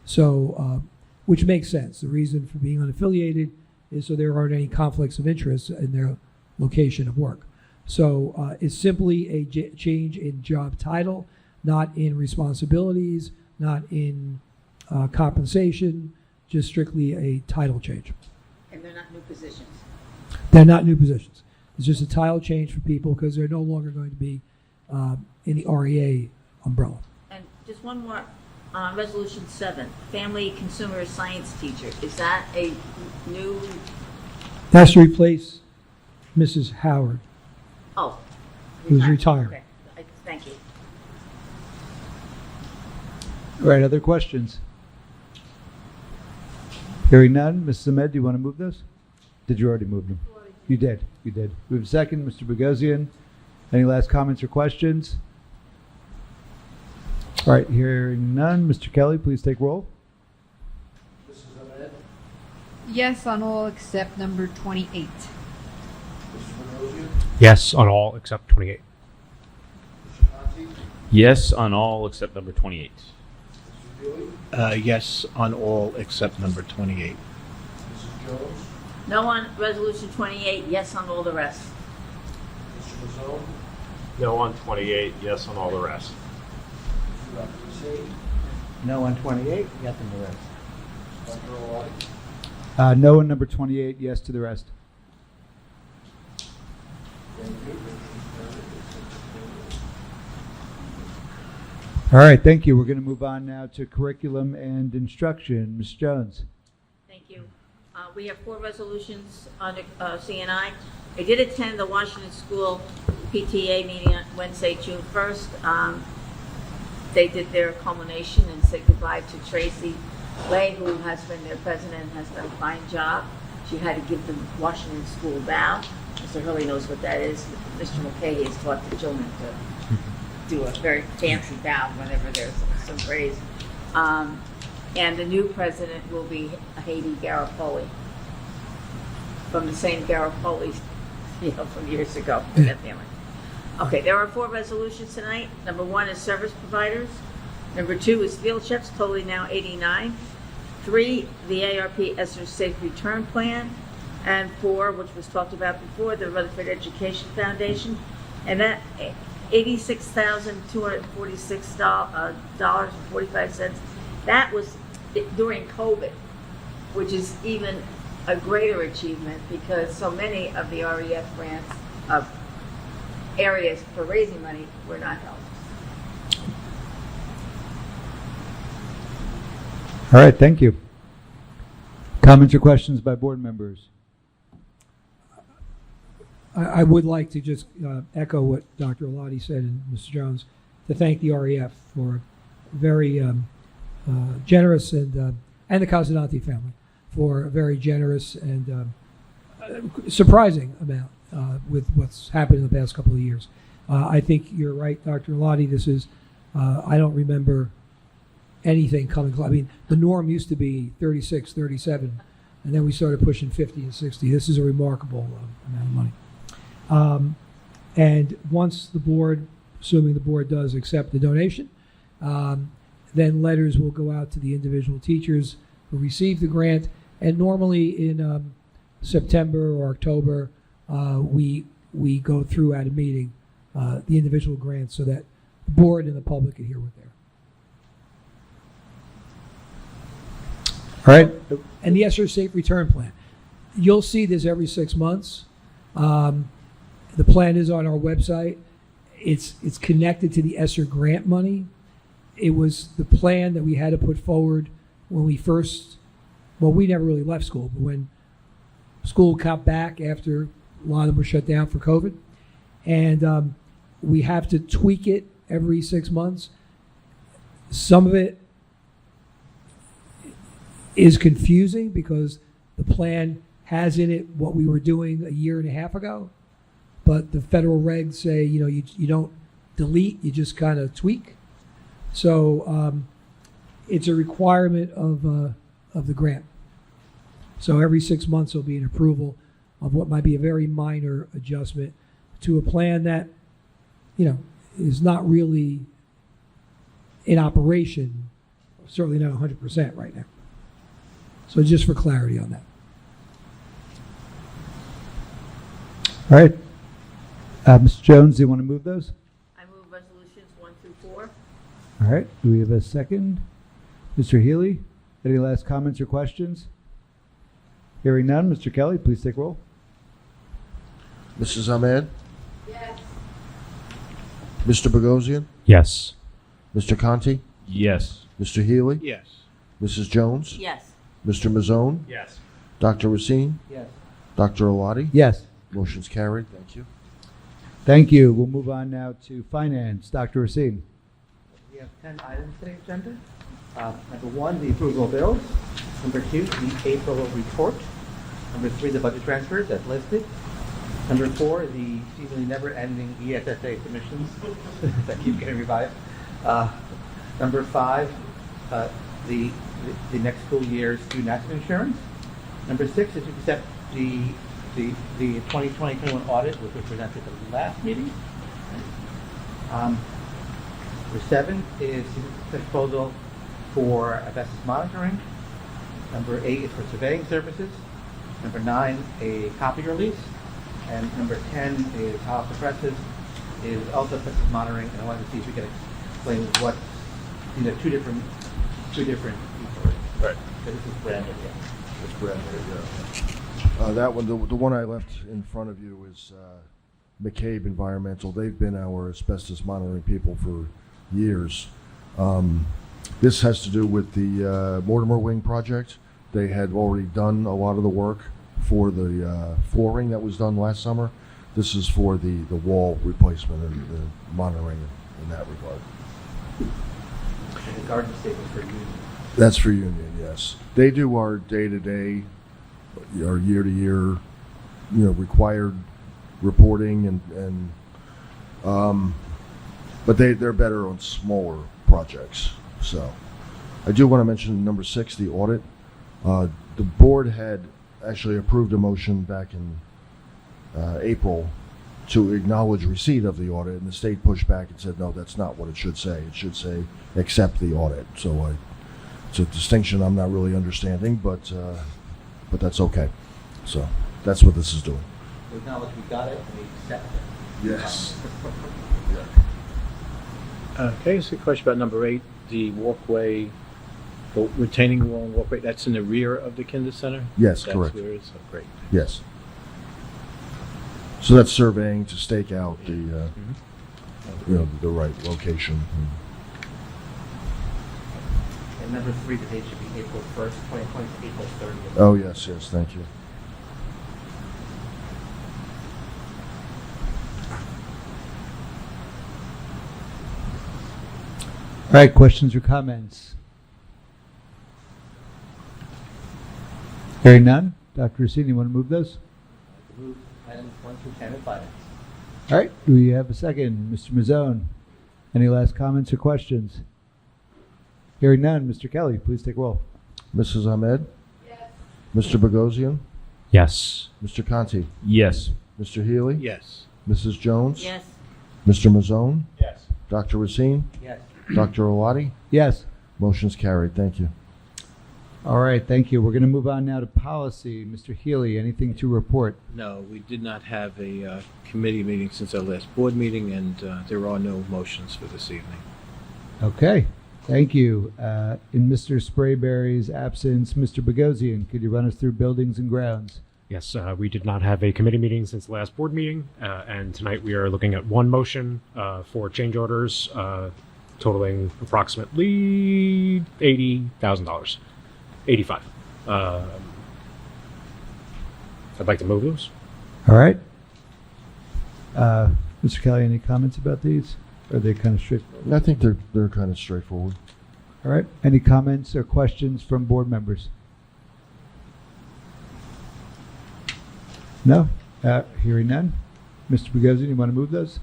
So, which makes sense. The reason for being unaffiliated is so there aren't any conflicts of interest in their location of work. So it's simply a change in job title, not in responsibilities, not in compensation, just strictly a title change. And they're not new positions. They're not new positions. It's just a title change for people because they're no longer going to be in the REA umbrella. And just one more, resolution 7, family consumer science teacher. Is that a new? That's to replace Mrs. Howard, Oh. who's retired. Okay. Thank you. All right, other questions? Hearing none, Mrs. Ahmed, do you want to move this? Did you already move them? You did. You did. We have a second, Mr. Bogosian. Any last comments or questions? All right, hearing none, Mr. Kelly, please take roll. Yes on all except number 28. Yes on all except 28. Yes on all except number 28. Yes on all except number 28. No on resolution 28, yes on all the rest. No on 28, yes on all the rest. No on 28, yes on the rest. No on number 28, yes to the rest. All right, thank you. We're going to move on now to curriculum and instruction. Ms. Jones. Thank you. We have 4 resolutions on CNI. I did attend the Washington School PTA meeting on Wednesday, June 1st. They did their culmination and said goodbye to Tracy Lay, who has been their president and has done a fine job. She had to give the Washington School bow. Mr. Hurley knows what that is. Mr. Mulcahy has taught the children to do a very fancy bow whenever there's some praise. And the new president will be Haiti Garofoli, from the same Garofoli, from years ago in that family. Okay, there are 4 resolutions tonight. Number 1 is service providers. Number 2 is field trips, totally now 89. 3, the ARP ESSER Safe Return Plan. And 4, which was talked about before, the Rutherford Education Foundation. And that $86,246.45. That was during COVID, which is even a greater achievement because so many of the REF grants of areas for raising money were not held. All right, thank you. Comments or questions by board members? I would like to just echo what Dr. Alati said and Mr. Jones, to thank the REF for very generous and the Casanati family for a very generous and surprising amount with what's happened in the past couple of years. I think you're right, Dr. Alati. This is, I don't remember anything coming close. I mean, the norm used to be 36, 37, and then we started pushing 50 and 60. This is a remarkable amount of money. And once the board, assuming the board does accept the donation, then letters will go out to the individual teachers who received the grant. And normally in September or October, we go through at a meeting the individual grants so that the board and the public can hear what they're. All right. And the ESSER Safe Return Plan. You'll see this every 6 months. The plan is on our website. It's connected to the ESSER grant money. It was the plan that we had to put forward when we first, well, we never really left school, but when school got back after a lot of them were shut down for COVID. And we have to tweak it every 6 months. Some of it is confusing because the plan has in it what we were doing a year and a half ago, but the federal regs say, you don't delete, you just kind of tweak. So it's a requirement of the grant. So every 6 months there'll be an approval of what might be a very minor adjustment to a plan that, is not really in operation, certainly not 100% right now. So just for clarity on that. All right. Mr. Jones, do you want to move those? I move resolutions 1 through 4. All right. Do we have a second? Mr. Healy, any last comments or questions? Hearing none, Mr. Kelly, please take roll. Mrs. Ahmed? Yes. Mr. Bogosian? Yes. Mr. Conti? Yes. Mr. Healy? Yes. Mrs. Jones? Yes. Mr. Mazzone? Yes. Dr. Racine? Yes. Dr. Alati? Yes. Motion's carried. Thank you. Thank you. We'll move on now to finance. Dr. Racine. We have 10 items today, agenda. Number 1, the approval of bills. Number 2, the April report. Number 3, the budget transfers as listed. Number 4, the seemingly never-ending ESSA submissions that keep getting revived. Number 5, the next school year's student accident insurance. Number 6 is to accept the 2020-21 audit, which was presented at the last meeting. Number 7 is the proposal for asbestos monitoring. Number 8 is for surveying services. Number 9, a copy release. And number 10 is House of Presses, is also asbestos monitoring. And I wanted to see if we could explain what, two different people. Right. So this is brand new. It's brand new, yeah. That one, the one I left in front of you is McCabe Environmental. They've been our asbestos monitoring people for years. This has to do with the Mortimer Wing project. They had already done a lot of the work for the flooring that was done last summer. This is for the wall replacement and the monitoring in that regard. And the garden statement for Union. That's for Union, yes. They do our day-to-day, our year-to-year, required reporting but they're better on smaller projects. So I do want to mention number 6, the audit. The board had actually approved a motion back in April to acknowledge receipt of the audit, and the state pushed back and said, no, that's not what it should say. It should say accept the audit. So it's a distinction I'm not really understanding, but that's okay. So that's what this is doing. We acknowledge we got it and we accept it. Yes. Can I ask a question about number 8, the walkway The retaining wall and walkway, that's in the rear of the Kinder Center? Yes, That's correct. where it is? Oh, great. Yes. So that's surveying to stake out the, the right location. And number 3, the date should be April 1st, 2020 to April 30th. Oh, yes, thank you. All right, questions or comments? Hearing none. Dr. Rossini, you want to move those? Move items 1 through 10 and finance. All right, do we have a second? Mr. Mazzone, any last comments or questions? Hearing none. Mr. Kelly, please take roll. Mrs. Ahmed? Yes. Mr. Bogosian? Yes. Mr. Conti? Yes. Mr. Healy? Yes. Mrs. Jones? Yes. Mr. Mazzone? Yes. Dr. Racine? Yes. Dr. Awadi? Yes. Motion's carried. Thank you. All right, thank you. We're going to move on now to policy. Mr. Healy, anything to report? No, we did not have a committee meeting since our last board meeting, and there are no motions for this evening. Okay, thank you. In Mr. Sprayberry's absence, Mr. Bogosian, could you run us through buildings and grounds? Yes, we did not have a committee meeting since the last board meeting, and tonight we are looking at one motion for change orders totaling approximately $80,000. 85. I'd like to move those. All right. Mr. Kelly, any comments about these? Or are they kind of straightforward? I think they're kind of straightforward. All right. Any comments or questions from board members? No? Hearing none. Mr. Bogosian, you want to move those?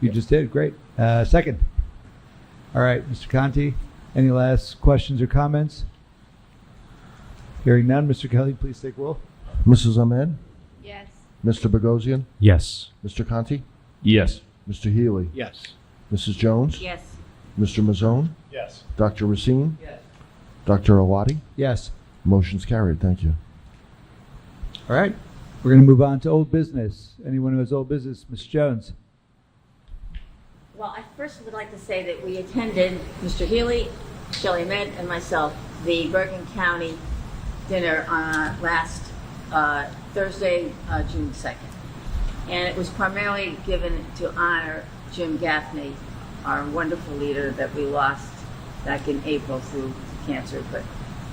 You just did. Great. Second. All right. Mr. Conti, any last questions or comments? Hearing none. Mr. Kelly, please take roll. Mrs. Ahmed? Yes. Mr. Bogosian? Yes. Mr. Conti? Yes. Mr. Healy? Yes. Mrs. Jones? Yes. Mr. Mazzone? Yes. Dr. Racine? Yes. Dr. Awadi? Yes. Motion's carried. Thank you. All right. We're going to move on to old business. Anyone who has old business? Ms. Jones. Well, I first would like to say that we attended, Mr. Healy, Shelley Med, and myself, the Bergen County dinner on last Thursday, June 2nd. And it was primarily given to honor Jim Gaffney, our wonderful leader that we lost back in April through cancer. But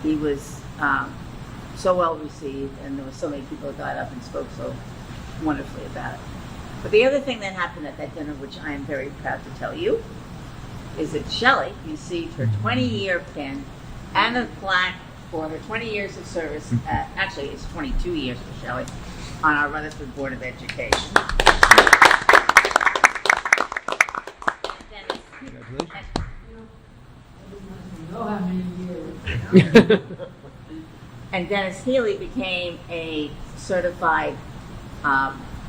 he was so well received, and there were so many people that got up and spoke so wonderfully about it. But the other thing that happened at that dinner, which I am very proud to tell you, is that Shelley received her 20-year pin and a plaque for her 20 years of service, actually it's 22 years for Shelley, on our Rutherford Board of Education. And Dennis Healy became a certified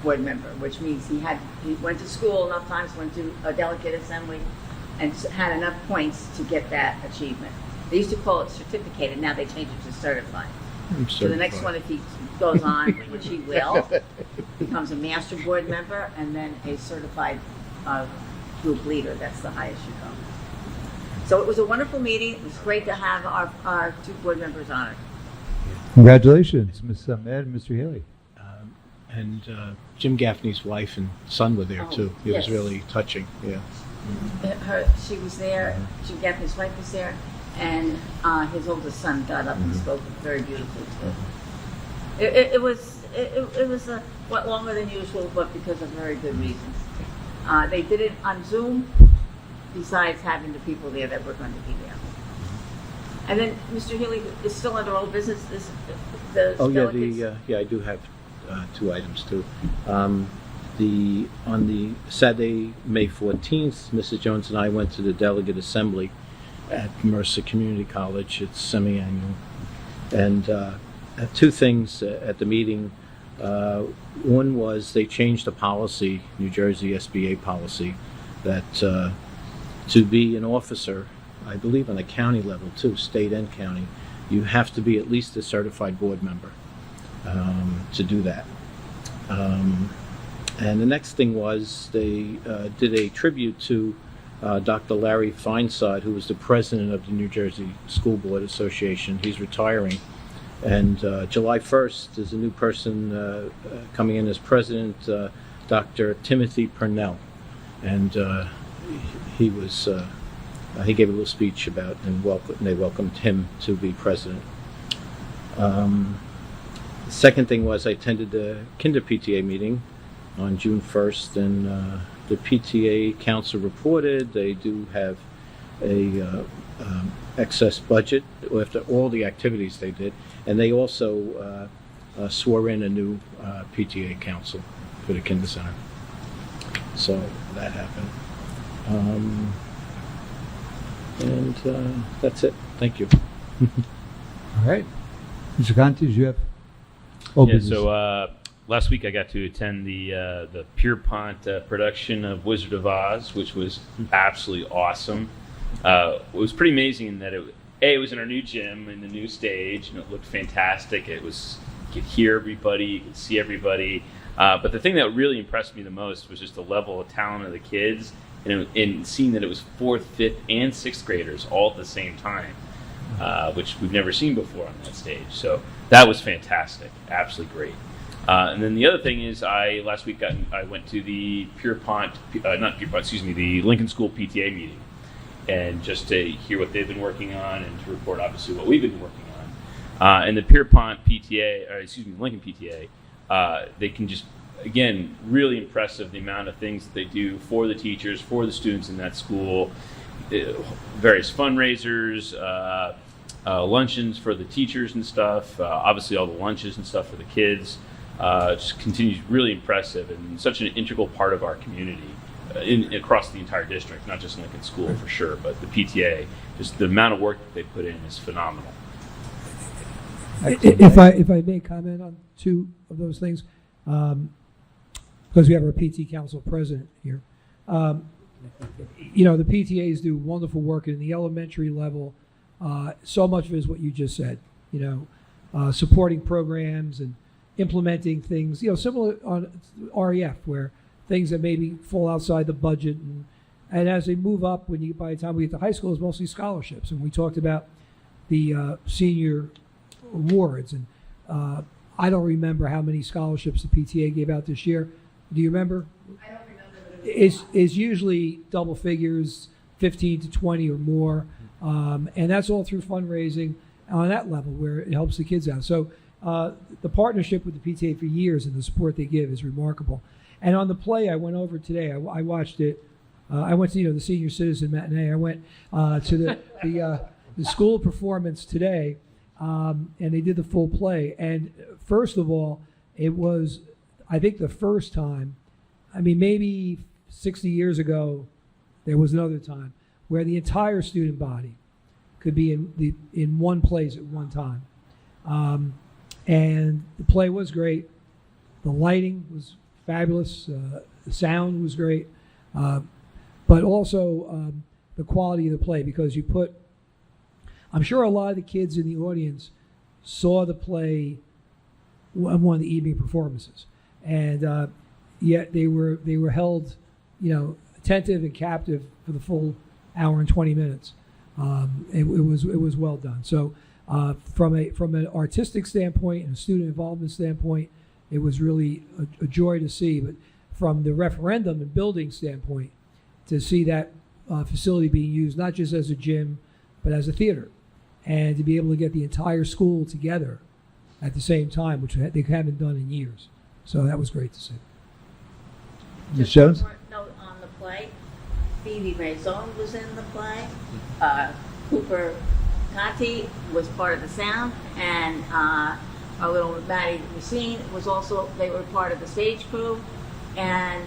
board member, which means he went to school enough times, went to a delegate assembly, and had enough points to get that achievement. They used to call it certificated, now they changed it to certified. So the next one, if he goes on, which he will, becomes a master board member and then a certified group leader. That's the highest you go. So it was a wonderful meeting. It was great to have our two board members honored. Congratulations, Ms. Ahmed and Mr. Healy. And Jim Gaffney's wife and son were there, too. It yes. was really touching, yeah. She was there, Jim Gaffney's wife was there, and his oldest son got up and spoke very beautifully too. It was went longer than usual, but because of very good reasons. They did it on Zoom, besides having the people there that were going to be there. And then Mr. Healy is still under old business. I do have two items too. On the Saturday, May 14th, Mrs. Jones and I went to the delegate assembly at Mercer Community College. It's semi-annual. And two things at the meeting. One was they changed the policy, New Jersey SBA policy, that to be an officer, I believe on a county level too, state and county, you have to be at least a certified board member to do that. And the next thing was they did a tribute to Dr. Larry Feinsod, who was the president of the New Jersey School Board Association. He's retiring. And July 1st is a new person coming in as president, Dr. Timothy Purnell. And he gave a little speech about and they welcomed him to be president. The second thing was I attended the Kinder PTA meeting on June 1st, and the PTA council reported they do have a excess budget after all the activities they did, and they also swore in a new PTA council for the Kinder Center. So that happened. And that's it. Thank you. All right. Mr. Conte, do you have? Oh, Yeah, business. so last week I got to attend the Pierpont production of Wizard of Oz, which was absolutely awesome. It was pretty amazing in that it was in our new gym and the new stage, and it looked fantastic. You could hear everybody, you could see everybody. But the thing that really impressed me the most was just the level of talent of the kids, and seeing that it was 4th, 5th, and 6th graders all at the same time, which we've never seen before on that stage. So that was fantastic, absolutely great. And then the other thing is, last week I went to the the Lincoln School PTA meeting, and just to hear what they've been working on and to report obviously what we've been working on. And the Pierpont PTA, Lincoln PTA, they can just, again, really impressive the amount of things that they do for the teachers, for the students in that school, various fundraisers, luncheons for the teachers and stuff, obviously all the lunches and stuff for the kids. Just continues really impressive and such an integral part of our community across the entire district, not just Lincoln School for sure, but the PTA. Just the amount of work that they put in is phenomenal. If I may comment on two of those things, because we have our PT Council president here. The PTAs do wonderful work in the elementary level. So much of it is what you just said, supporting programs and implementing things, similar on REF, where things that maybe fall outside the budget. And as they move up, by the time we get to high school, it's mostly scholarships. And we talked about the senior awards. And I don't remember how many scholarships the PTA gave out this year. Do you remember? I don't remember. It's usually double figures, 15 to 20 or more. And that's all through fundraising on that level where it helps the kids out. So the partnership with the PTA for years and the support they give is remarkable. And on the play I went over today, I watched it. I went to the senior citizen matinee. I went to the school performance today, and they did the full play. And first of all, it was, I think, the first time. I mean, maybe 60 years ago, there was another time where the entire student body could be in one place at one time. And the play was great. The lighting was fabulous. The sound was great. But also the quality of the play, because I'm sure a lot of the kids in the audience saw the play on one of the evening performances. And yet they were held, attentive and captive for the full hour and 20 minutes. It was well done. So from an artistic standpoint and a student involvement standpoint, it was really a joy to see. But from the referendum and building standpoint, to see that facility being used not just as a gym, but as a theater, and to be able to get the entire school together at the same time, which they haven't done in years. So that was great to see. Ms. Jones? Note on the play, Phoebe Maison was in the play. Cooper Conti was part of the sound, and our little Maddie Racine was also, they were part of the stage crew, and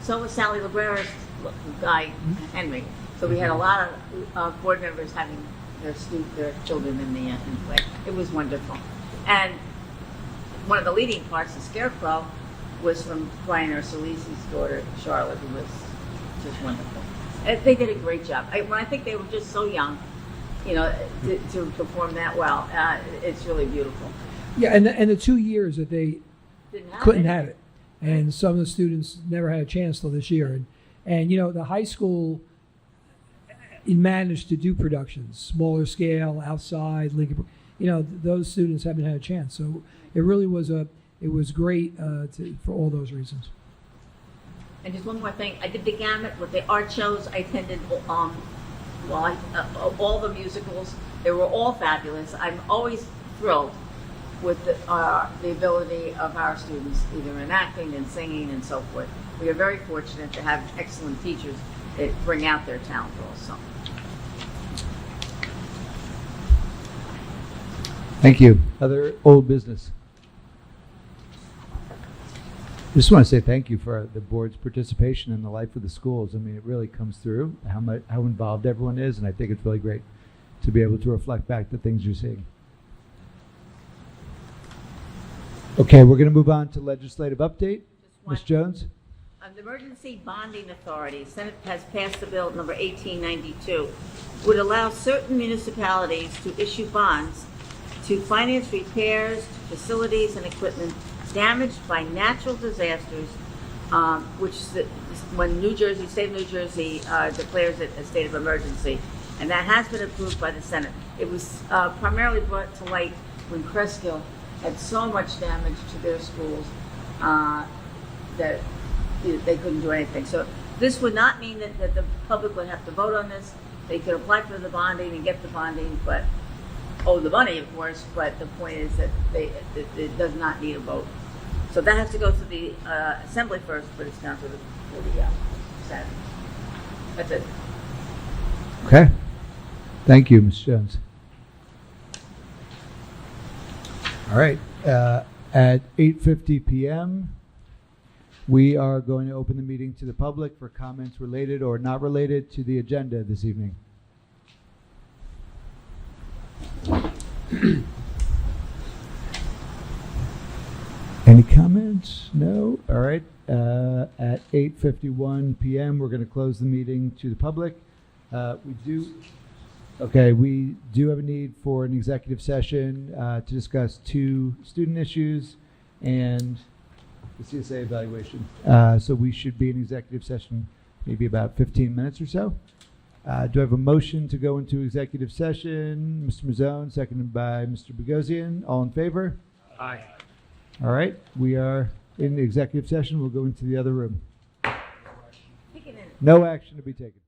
so was Sally Librera's guy, Henry. So we had a lot of board members having their children in the play. It was wonderful. And one of the leading parts, the Scarecrow, was from Brian Ursulisi's daughter, Charlotte, who was just wonderful. They did a great job. I think they were just so young, to perform that well. It's really beautiful. Yeah, and the 2 years that they couldn't have it, and some of the students never had a chance till this year. And the high school managed to do productions, smaller scale, outside, Lincoln. Those students haven't had a chance. So it really was great for all those reasons. And just one more thing, I did the gamut with the art shows. I attended all the musicals. They were all fabulous. I'm always thrilled with the ability of our students, either in acting and singing and so forth. We are very fortunate to have excellent teachers that bring out their talent also. Thank you. Other old business? I just want to say thank you for the board's participation in the life of the schools. I mean, it really comes through how involved everyone is, and I think it's really great to be able to reflect back the things you're seeing. Okay, we're going to move on to legislative update. Ms. Jones? The Emergency Bonding Authority, Senate has passed the bill number 1892, would allow certain municipalities to issue bonds to finance repairs to facilities and equipment damaged by natural disasters, which when state of New Jersey declares it a state of emergency. And that has been approved by the Senate. It was primarily brought to light when Cresskill had so much damage to their schools that they couldn't do anything. So this would not mean that the public would have to vote on this. They could apply for the bonding and get the bonding, but owe the money, of course. But the point is that it does not need a vote. So that has to go to the Assembly first, but it's down to the Senate. That's it. Okay. Thank you, Ms. Jones. All right. At 8:50 p.m., we are going to open the meeting to the public for comments related or not related to the agenda this evening. Any comments? No? All right. At 8:51 p.m., we're going to close the meeting to the public. We do have a need for an executive session to discuss 2 student issues and the CSA evaluation. So we should be in executive session maybe about 15 minutes or so. Do I have a motion to go into executive session? Mr. Mazzone, seconded by Mr. Bogosian. All in favor? Aye. All right. We are in the executive session. We'll go into the other room. No action to be taken.